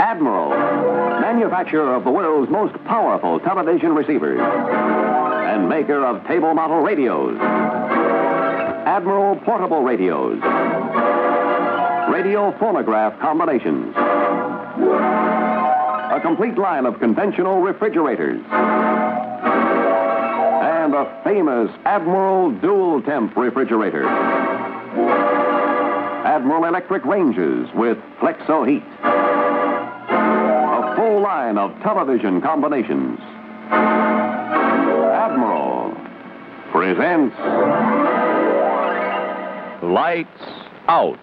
Admiral, manufacturer of the world's most powerful television receivers and maker of table model radios. Admiral portable radios, radio phonograph combinations, a complete line of conventional refrigerators, and a famous Admiral dual temp refrigerator. Admiral electric ranges with Flexo heat. A full line of television combinations. Admiral presents Lights Out.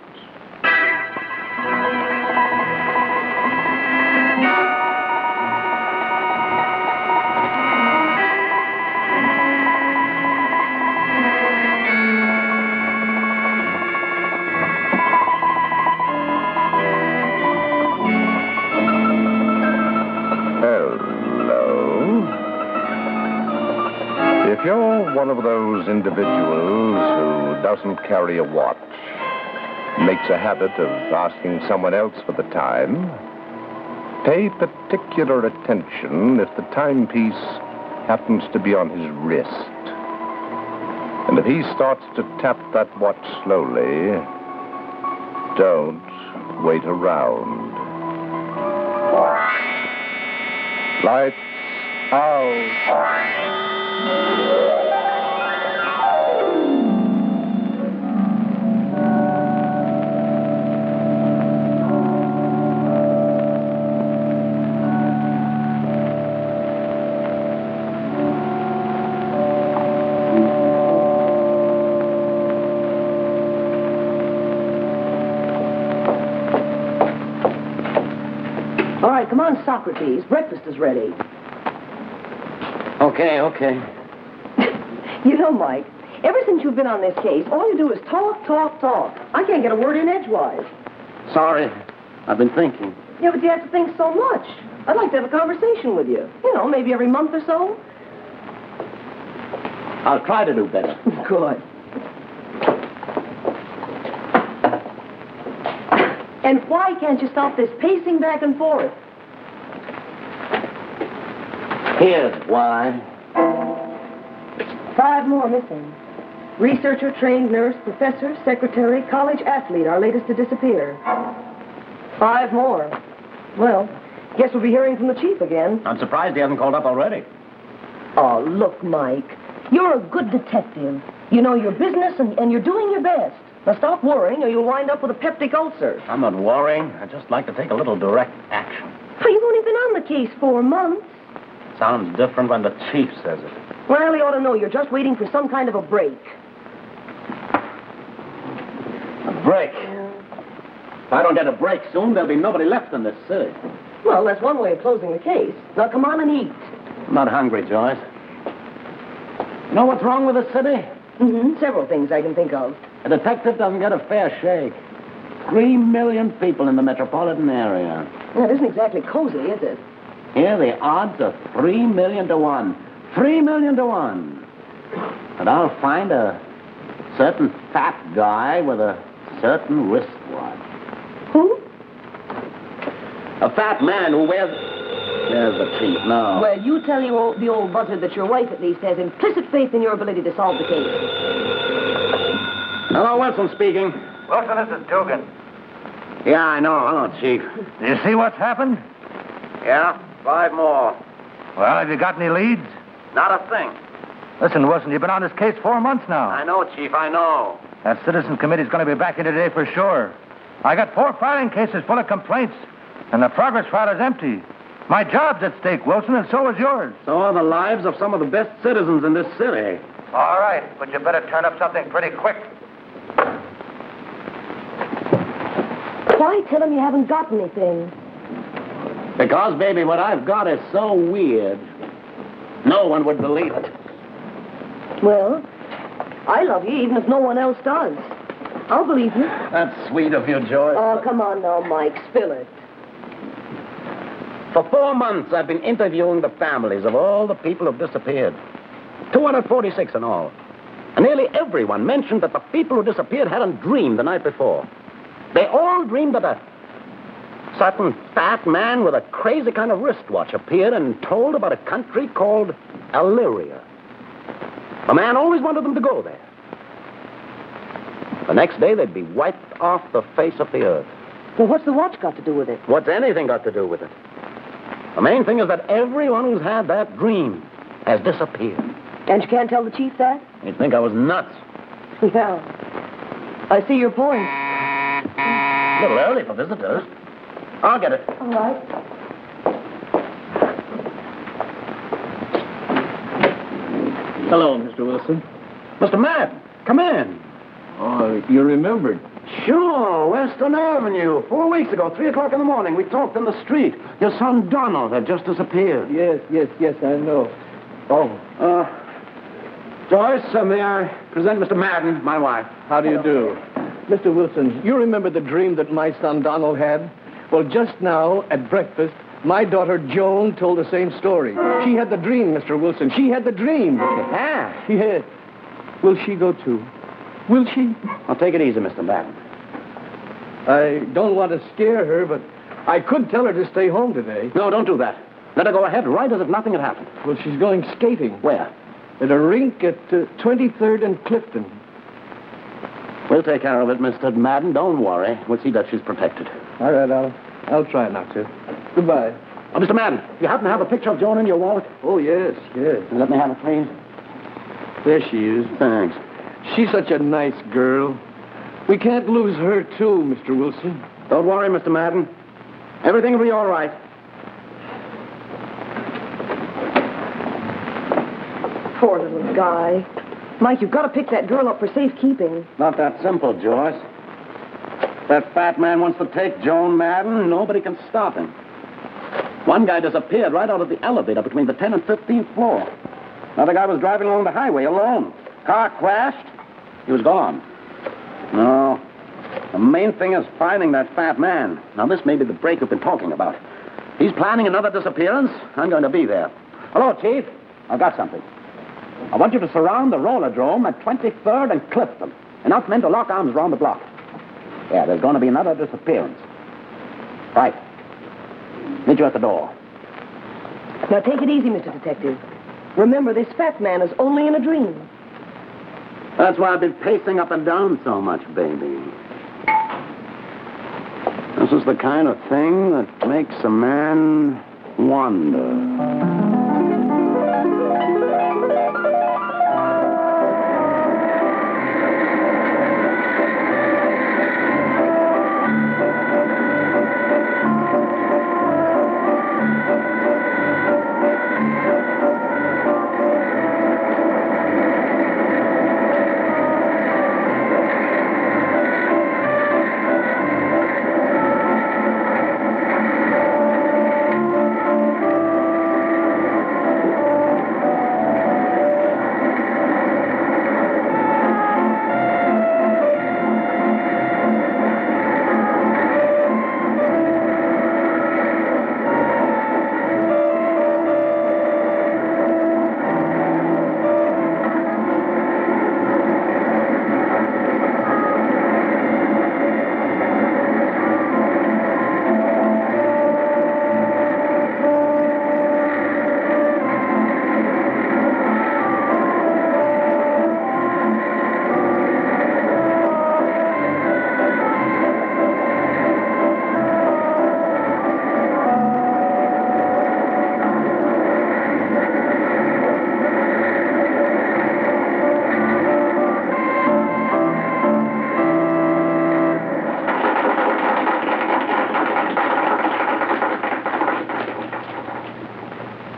If you're one of those individuals who doesn't carry a watch, makes a habit of asking someone else for the time, pay particular attention if the timepiece happens to be on his wrist. And if he starts to tap that watch slowly, don't wait around. Lights out. All right, come on, Socrates. Breakfast is ready. Okay. You know, Mike, ever since you've been on this case, all you do is talk. I can't get a word in edgewise. Sorry. I've been thinking. Yeah, but you have to think so much. I'd like to have a conversation with you. You know, maybe every month or so. I'll try to do better. Good. And why can't you stop this pacing back and forth? Here's why. 5 more missing. Researcher, trained nurse, professor, secretary, college athlete, our latest to disappear. 5 more. Well, guess we'll be hearing from the chief again. I'm surprised he hasn't called up already. Oh, look, Mike. You're a good detective. You know your business and you're doing your best. Now stop worrying or you'll wind up with a peptic ulcer. I'm not worrying. I'd just like to take a little direct action. Oh, you've only been on the case 4 months. Sounds different when the chief says it. Well, he ought to know you're just waiting for some kind of a break. A break? If I don't get a break soon, there'll be nobody left in this city. Well, that's one way of closing the case. Now come on and eat. I'm not hungry, Joyce. You know what's wrong with the city? Several things I can think of. A detective doesn't get a fair shake. 3 million people in the metropolitan area. That isn't exactly cozy, is it? Here, the odds are 3 million to 1. 3 million to 1. And I'll find a certain fat guy with a certain wristwatch. Who? A fat man who wears... There's the chief now. Well, you tell the old buzzard that your wife at least has implicit faith in your ability to solve the case. Hello, Wilson speaking. Wilson, this is Dugan. Yeah, I know. Hello, Chief. Do you see what's happened? Yeah, 5 more. Well, have you got any leads? Not a thing. Listen, Wilson, you've been on this case 4 months now. I know, Chief, I know. That citizen committee's going to be back in today for sure. I got 4 filing cases full of complaints, and the progress file is empty. My job's at stake, Wilson, and so is yours. So are the lives of some of the best citizens in this city. All right, but you better turn up something pretty quick. Why tell him you haven't got anything? Because, baby, what I've got is so weird. No one would believe it. Well, I love you even if no one else does. I'll believe you. That's sweet of you, Joyce. Oh, come on now, Mike. Spill it. For 4 months, I've been interviewing the families of all the people who've disappeared. 246 in all. And nearly everyone mentioned that the people who disappeared hadn't dreamed the night before. They all dreamed that certain fat man with a crazy kind of wristwatch appeared and told about a country called Illyria. The man always wanted them to go there. The next day, they'd be wiped off the face of the earth. Well, what's the watch got to do with it? What's anything got to do with it? The main thing is that everyone who's had that dream has disappeared. And you can't tell the chief that? You'd think I was nuts. Yeah. I see your point. A little early for visitors. I'll get it. All right. Hello, Mr. Wilson. Mr. Madden, come in. Oh, you remembered. Sure, Western Avenue. 4 weeks ago, 3 o'clock in the morning, we talked in the street. Your son Donald had just disappeared. Yes, I know. Oh, Joyce, may I present Mr. Madden, my wife? how do you do? Mr. Wilson, you remember the dream that my son Donald had? Well, just now, at breakfast, my daughter Joan told the same story. She had the dream, Mr. Wilson. She had the dream. Yeah. Yes. Will she go too? Will she? I'll take it easy, Mr. Madden. I don't want to scare her, but I could tell her to stay home today. No, don't do that. Let her go ahead right as if nothing had happened. Well, she's going skating. Where? At a rink at 23rd and Clifton. We'll take care of it, Mr. Madden. Don't worry. We'll see that she's protected. All right, I'll try not to. Goodbye. Oh, Mr. Madden, you happen to have a picture of Joan in your wallet? Oh, yes. Let me have it, please. There she is. Thanks. She's such a nice girl. We can't lose her, too, Mr. Wilson. Don't worry, Mr. Madden. Everything will be all right. Poor little guy. Mike, you've got to pick that girl up for safekeeping. Not that simple, Joyce. That fat man wants to take Joan Madden. Nobody can stop him. One guy disappeared right out of the elevator between the 10th and 15th floor. Another guy was driving along the highway alone. Car crashed. He was gone. No. The main thing is finding that fat man. Now, this may be the break we've been talking about. He's planning another disappearance. I'm going to be there. Hello, Chief. I've got something. I want you to surround the rollerdrome at 23rd and Clifton. Enough men to lock arms around the block. Yeah, there's going to be another disappearance. Right. Meet you at the door. Now, take it easy, Mr. Detective. Remember, this fat man is only in a dream. That's why I've been pacing up and down so much, baby. This is the kind of thing that makes a man wonder.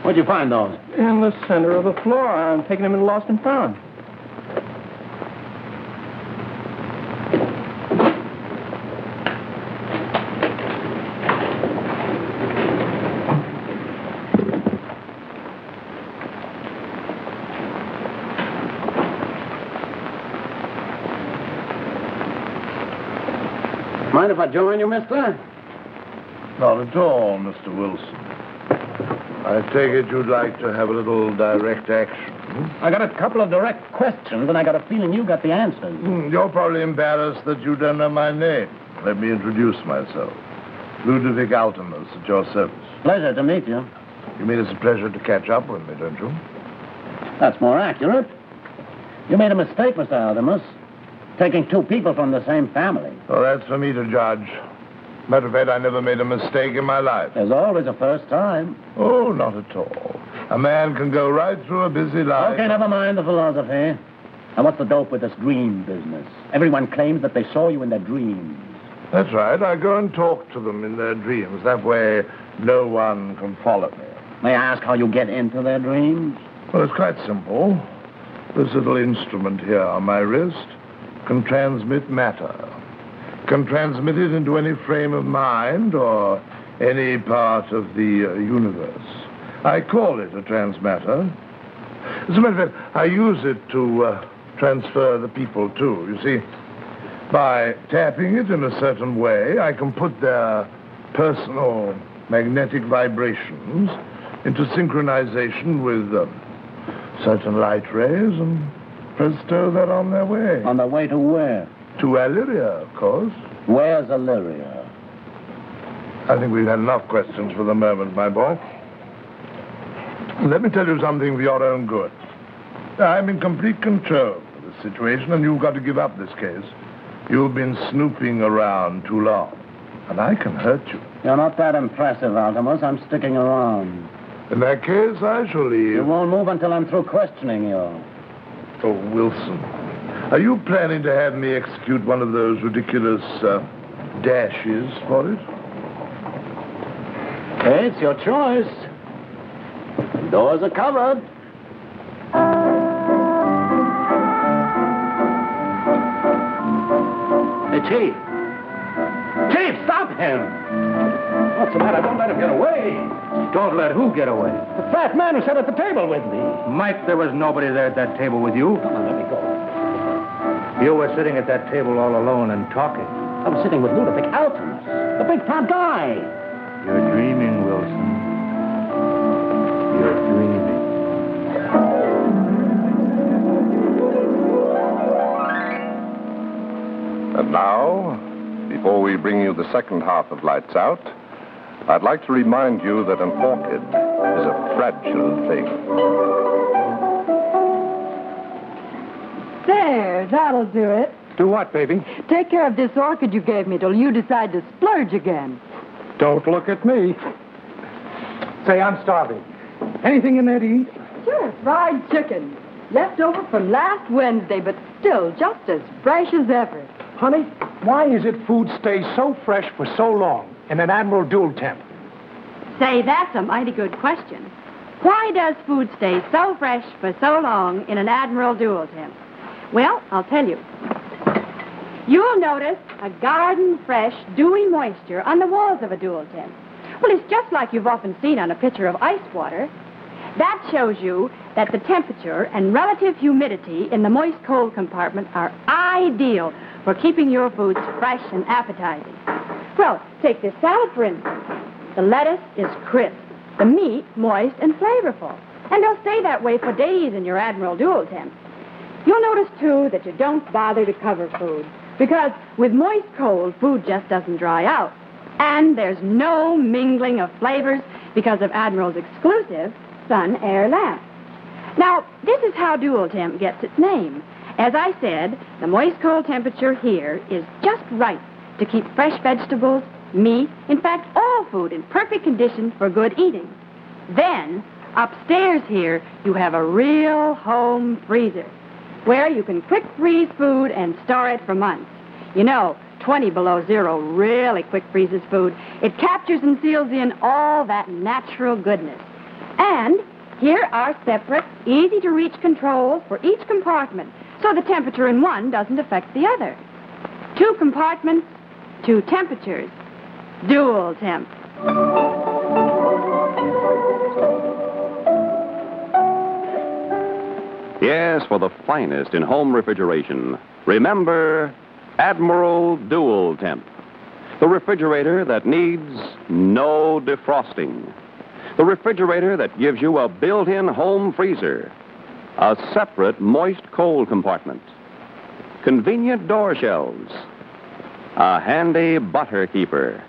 Where'd you find those? In the center of the floor. I'm taking them in Lost and Found. Mind if I join you, mister? Not at all, Mr. Wilson. I take it you'd like to have a little direct action. I got a couple of direct questions, and I got a feeling you got the answers. You're probably embarrassed that you don't know my name. Let me introduce myself. Ludovic Altimus, at your service. Pleasure to meet you. You mean it's a pleasure to catch up with me, don't you? That's more accurate. You made a mistake, Mr. Altimus, taking two people from the same family. Oh, that's for me to judge. Matter of fact, I never made a mistake in my life. There's always a first time. Oh, not at all. A man can go right through a busy life. Okay, never mind the philosophy. Now, what's the dope with this dream business? Everyone claims that they saw you in their dreams. That's right. I go and talk to them in their dreams. That way, no one can follow me. May I ask how you get into their dreams? Well, it's quite simple. This little instrument here on my wrist can transmit matter. Can transmit it into any frame of mind or any part of the universe. I call it a transmatter. As a matter of fact, I use it to transfer the people, too. You see, by tapping it in a certain way, I can put their personal magnetic vibrations into synchronization with certain light rays, and presto, they're on their way. On their way to where? To Illyria, of course. Where's Illyria? I think we've had enough questions for the moment, my boy. Let me tell you something for your own good. I'm in complete control of the situation, and you've got to give up this case. You've been snooping around too long, and I can hurt you. You're not that impressive, Altimus. I'm sticking around. In that case, I shall leave. You won't move until I'm through questioning you. Oh, Wilson, are you planning to have me execute one of those ridiculous dashes for it? Hey, it's your choice. Doors are covered. Hey, Chief. Chief, stop him! What's the matter? Don't let him get away. Don't let who get away? The fat man who sat at the table with me. Mike, there was nobody there at that table with you. Come on, let me go. You were sitting at that table all alone and talking. I was sitting with Ludovic Altimus, the big fat guy. You're dreaming, Wilson. You're dreaming. And now, before we bring you the second half of Lights Out, I'd like to remind you that an orchid is a fragile thing. There, that'll do it. Do what, baby? Take care of this orchid you gave me till you decide to splurge again. Don't look at me. Say, I'm starving. Anything in there to eat? Sure, fried chicken. Left over from last Wednesday, but still just as fresh as ever. Honey, why is it food stays so fresh for so long in an Admiral dual temp? Say, that's a mighty good question. Why does food stay so fresh for so long in an Admiral dual temp? Well, I'll tell you. You'll notice a garden-fresh, dewy moisture on the walls of a dual temp. Well, it's just like you've often seen on a pitcher of ice water. That shows you that the temperature and relative humidity in the moist cold compartment are ideal for keeping your foods fresh and appetizing. Well, take this salad, for instance. The lettuce is crisp, the meat moist and flavorful. And they'll stay that way for days in your Admiral dual temp. You'll notice, too, that you don't bother to cover food, because with moist cold, food just doesn't dry out. And there's no mingling of flavors because of Admiral's exclusive sun air lamp. Now, this is how dual temp gets its name. As I said, the moist cold temperature here is just right to keep fresh vegetables, meat, in fact, all food in perfect condition for good eating. Then, upstairs here, you have a real home freezer where you can quick freeze food and store it for months. You know, 20 below zero really quick freezes food. It captures and seals in all that natural goodness. And here are separate, easy-to-reach controls for each compartment, so the temperature in one doesn't affect the other. 2 compartments, 2 temperatures. Dual temp. Yes, for the finest in home refrigeration, remember Admiral Dual Temp. The refrigerator that needs no defrosting. The refrigerator that gives you a built-in home freezer. A separate moist cold compartment. Convenient door shelves. A handy butter keeper.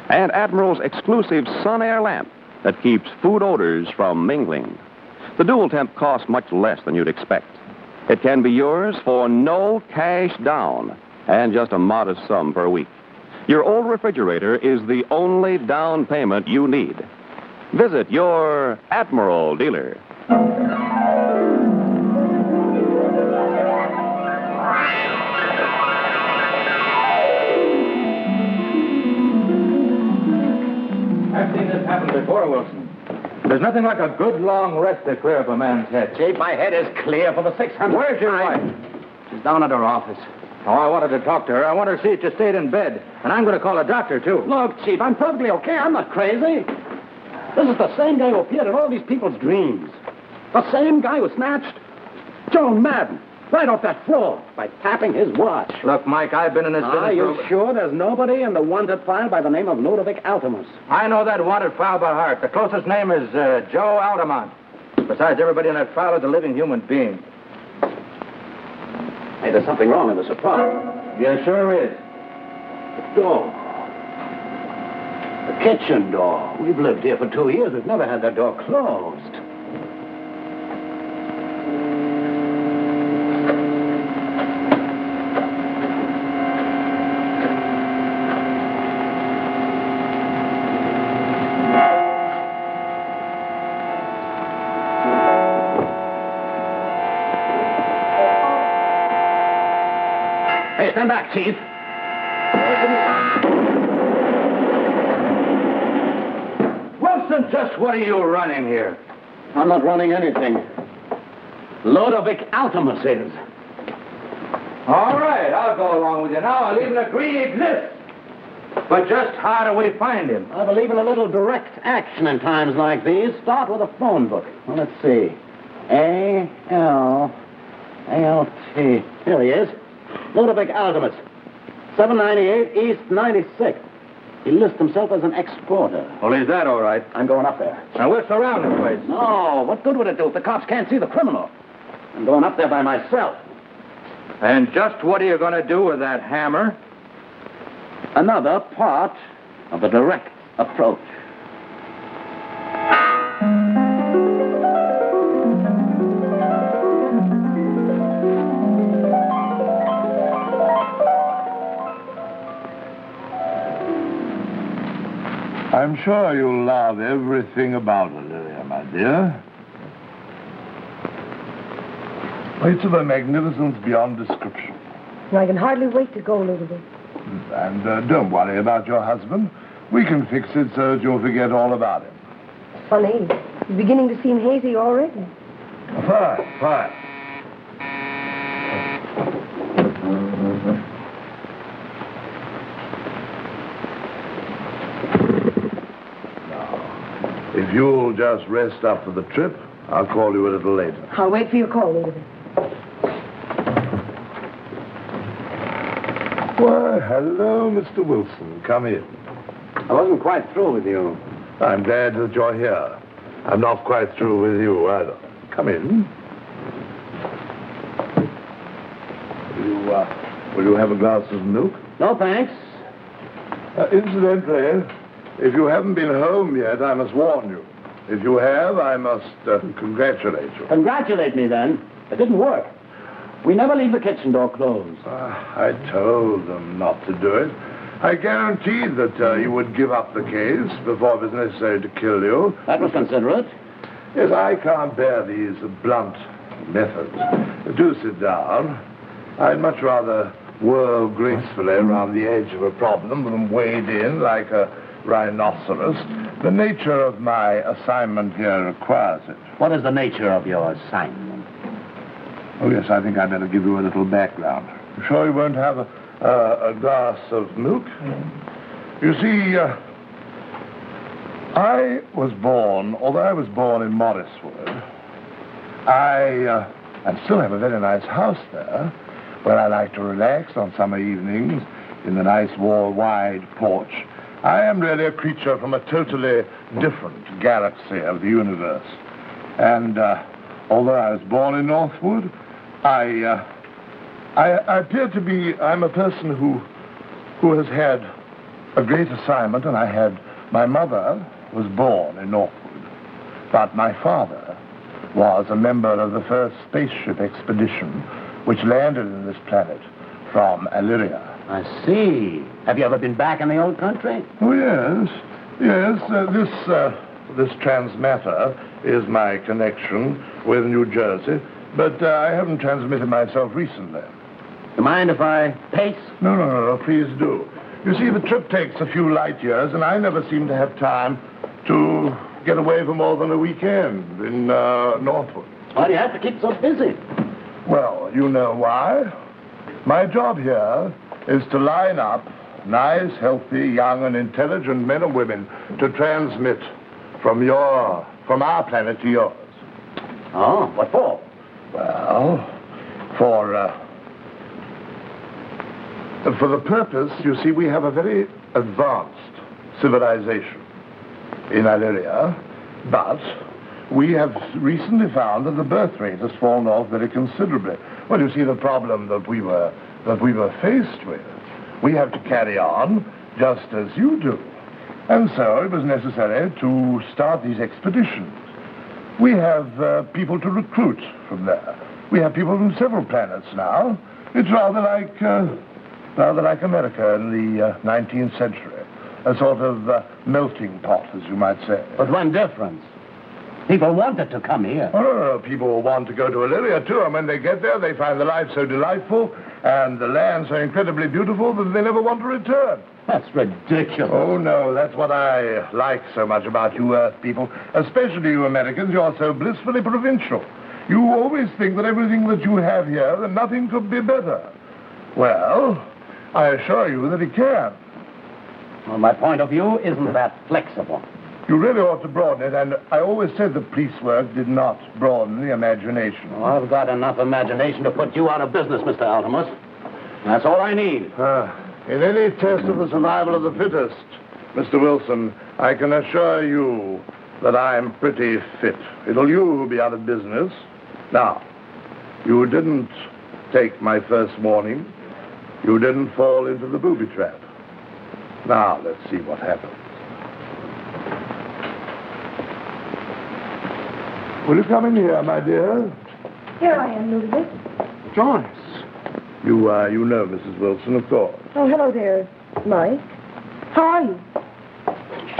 and Admiral's exclusive Sun Air lamp that keeps food odors from mingling. The Dual Temp costs much less than you'd expect. It can be yours for no cash down and just a modest sum per week. Your old refrigerator is the only down payment you need. Visit your Admiral dealer. I've seen this happen before, Wilson. There's nothing like a good long rest to clear up a man's head. Chief, my head is clear for the 600th Where's your time. wife? She's down at her office. Oh, I wanted to talk to her. I want her to see that you stayed in bed. And I'm going to call a doctor, too. Look, Chief, I'm perfectly okay. I'm not crazy. This is the same guy who appeared in all these people's dreams. The same guy who snatched Joan Madden right off that floor by tapping his watch. Look, Mike, I've been in this business. Are you sure there's nobody in the wanted file by the name of Ludovic Altimus? I know that wanted file by heart. The closest name is Joe Altamont. Besides, everybody in that file is a living human being. Hey, there's something wrong in this apartment. Yeah, sure is. The door. The kitchen door. We've lived here for 2 years. We've never had that door closed. Hey, stand back, Chief. Wilson, just what are you running here? I'm not running anything. Ludovic Altimus is. All right, I'll go along with you now. I'll even agree he exists. But just how do we find him? I believe in a little direct action in times like these. Start with a phone book. Well, let's see. A-L-A-L-T. Here he is. Ludovic Altimus. 798 East 96th. He lists himself as an exporter. Well, is that all right? I'm going up there. Now, we're surrounding the place. No, what good would it do if the cops can't see the criminal? I'm going up there by myself. And just what are you going to do with that hammer? Another part of a direct approach. I'm sure you'll love everything about Olivia, my dear. It's of a magnificence beyond description. I can hardly wait to go, Ludovic. And don't worry about your husband. We can fix it so that you'll forget all about him. Funny. He's beginning to seem hazy already. Fine. If you'll just rest after the trip, I'll call you a little later. I'll wait for your call, Ludovic. Why, hello, Mr. Wilson. Come in. I wasn't quite through with you. I'm glad that you're here. I'm not quite through with you either. Come in. Will you have a glass of milk? No, thanks. Incidentally, if you haven't been home yet, I must warn you. If you have, I must congratulate you. Congratulate me, then. It didn't work. We never leave the kitchen door closed. I told them not to do it. I guaranteed that you would give up the case before it was necessary to kill you. That was considerate. Yes, I can't bear these blunt methods. Do sit down. I'd much rather whirl gracefully around the edge of a problem than wade in like a rhinoceros. The nature of my assignment here requires it. What is the nature of your assignment? Oh, yes, I think I'd better give you a little background. You sure you won't have a glass of milk? You see, I was born in Morriswood, I still have a very nice house there where I like to relax on summer evenings in the nice wide porch. I am really a creature from a totally different galaxy of the universe. And although I was born in Northwood, I appear to be, I'm a person who has had a great assignment, and my mother was born in Northwood, but my father was a member of the first spaceship expedition which landed in this planet from Illyria. I see. Have you ever been back in the old country? Oh, yes. Yes, this transmatter is my connection with New Jersey, but I haven't transmitted myself recently. You mind if I pace? No, please do. You see, the trip takes a few light years, and I never seem to have time to get away for more than a weekend in Northwood. Why do you have to keep so busy? Well, you know why. My job here is to line up nice, healthy, young, and intelligent men and women to transmit from our planet to yours. Oh, what for? Well, for the purpose, you see, we have a very advanced civilization in Illyria, but we have recently found that the birth rate has fallen off very considerably. Well, you see, the problem that we were faced with, we have to carry on just as you do. And so it was necessary to start these expeditions. We have people to recruit from there. We have people from several planets now. It's rather like America in the 19th century. A sort of melting pot, as you might say. But one difference. People wanted to come here. Oh, no. People want to go to Illyria, too. And when they get there, they find the life so delightful and the land so incredibly beautiful that they never want to return. That's ridiculous. Oh, no, that's what I like so much about you Earth people. Especially you Americans. You're so blissfully provincial. You always think that everything that you have here, that nothing could be better. Well, I assure you that it can. Well, my point of view isn't that flexible. You really ought to broaden it, and I always said that police work did not broaden the imagination. Well, I've got enough imagination to put you out of business, Mr. Altimus. That's all I need. In any test of the survival of the fittest, Mr. Wilson, I can assure you that I'm pretty fit. It'll you be out of business. Now, you didn't take my first warning. You didn't fall into the booby trap. Now, let's see what happens. Will you come in here, my dear? Here I am, Ludovic. Joyce. You know Mrs. Wilson, of course. Oh, hello there, Mike. How are you?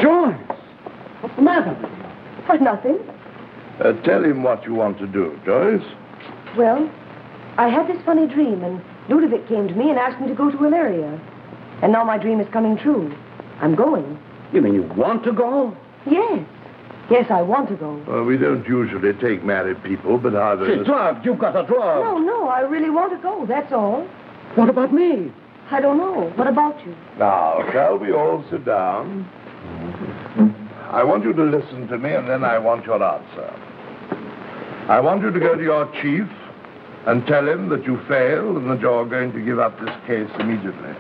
Joyce! What's the matter with you? Oh, nothing. Tell him what you want to do, Joyce. Well, I had this funny dream, and Ludovic came to me and asked me to go to Illyria. And now my dream is coming true. I'm going. You mean you want to go? Yes. Yes, I want to go. Well, we don't usually take married people, but others... She's drugged. You've got her drugged. No, I really want to go, that's all. What about me? I don't know. What about you? Now, shall we all sit down? I want you to listen to me, and then I want your answer. I want you to go to your chief and tell him that you failed and that you're going to give up this case immediately.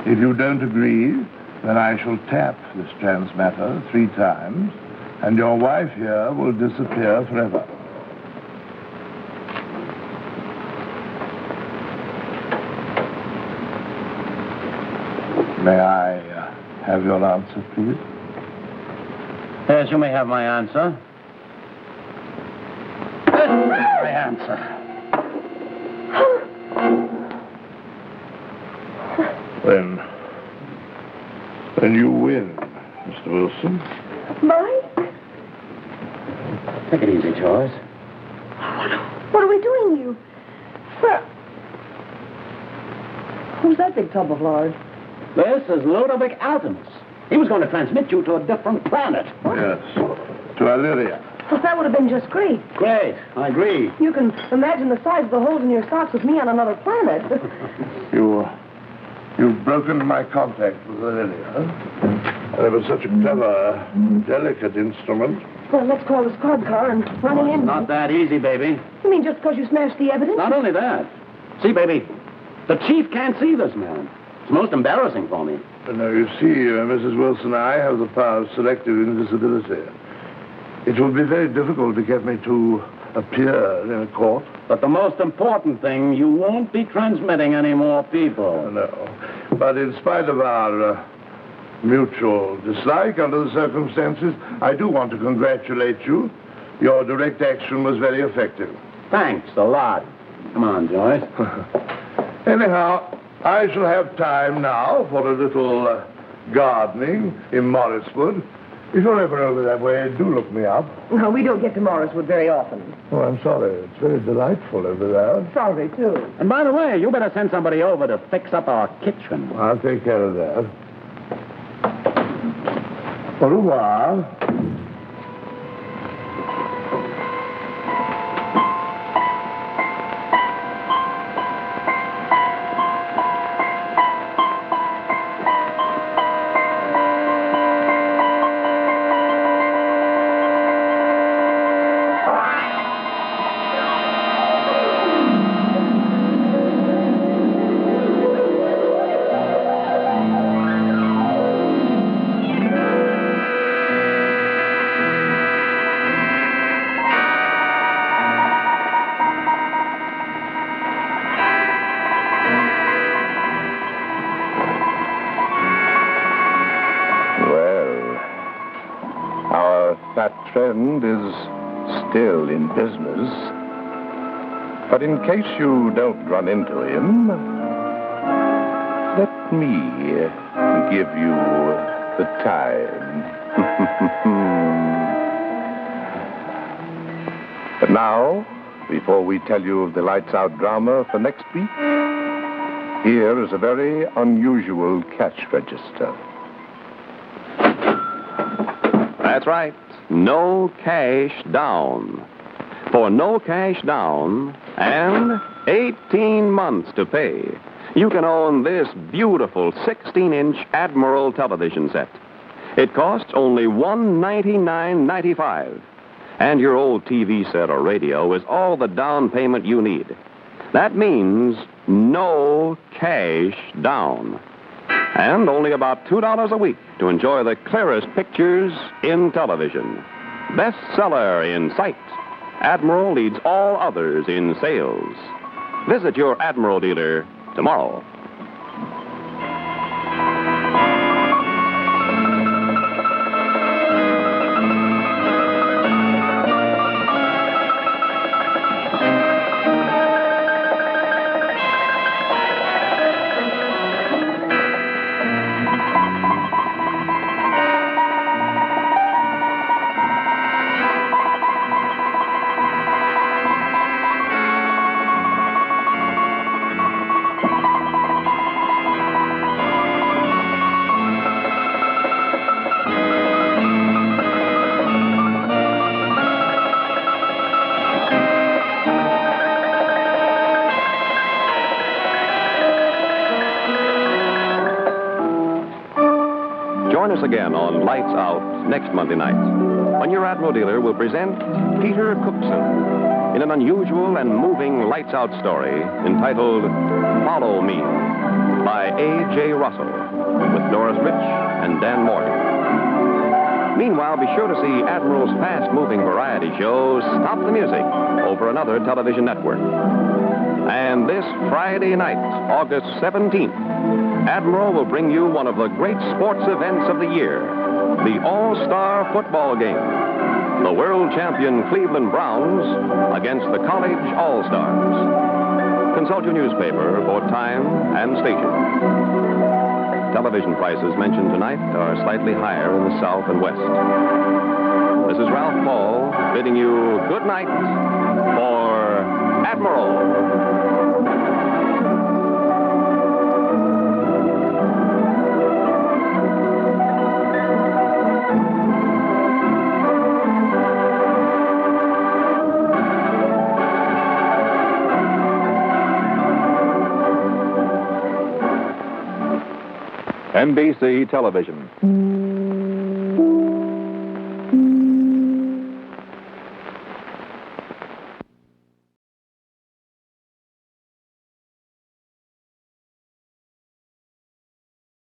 If you don't agree, then I shall tap this transmatter 3 times, and your wife here will disappear forever. May I have your answer, please? Yes, you may have my answer. This is my answer. Then you win, Mr. Wilson. Mike? Take it easy, Joyce. What are we doing, you? Where? Who's that big tub of lard? This is Ludovic Altimus. He was going to transmit you to a different planet. Yes, to Illyria. Well, that would have been just great. Great, I agree. You can imagine the size of the holes in your socks with me on another planet. You've broken my contact with Illyria. And it was such a clever, delicate instrument. Well, let's call the squad car and run in. It's not that easy, baby. You mean just because you smashed the evidence? Not only that. See, baby, the chief can't see this man. It's most embarrassing for me. No, you see, Mrs. Wilson, I have the power of selective invisibility. It would be very difficult to get me to appear in a court. But the most important thing, you won't be transmitting any more people. No. But in spite of our mutual dislike under the circumstances, I do want to congratulate you. Your direct action was very effective. Thanks a lot. Come on, Joyce. Anyhow, I shall have time now for a little gardening in Morriswood. If you're ever over that way, do look me up. No, we don't get to Morriswood very often. Oh, I'm sorry. It's very delightful over there. Sorry, too. And by the way, you better send somebody over to fix up our kitchen. I'll take care of that. Au revoir. That friend is still in business. But in case you don't run into him, let me give you the time. But now, before we tell you of the Lights Out drama for next week, here is a very unusual cash register. That's right. No cash down. For no cash down and 18 months to pay, you can own this beautiful 16-inch Admiral television set. It costs only $199.95. And your old TV set or radio is all the down payment you need. That means no cash down. And only about $2 a week to enjoy the clearest pictures in television. Bestseller in sight. Admiral leads all others in sales. Visit your Admiral dealer tomorrow. Join us again on Lights Out next Monday night, when your Admiral dealer will present Peter Cookson in an unusual and moving Lights Out story entitled Follow Me by A.J. Russell with Doris Rich and Dan Morgan. Meanwhile, be sure to see Admiral's fast-moving variety show, Stop the Music, over another television network. And this Friday night, August 17th, Admiral will bring you one of the great sports events of the year, the All-Star Football Game. The world champion Cleveland Browns against the College All-Stars. Consult your newspaper for time and station. Television prices mentioned tonight are slightly higher in the South and West. This is Ralph Paul bidding you good night for Admiral. NBC Television.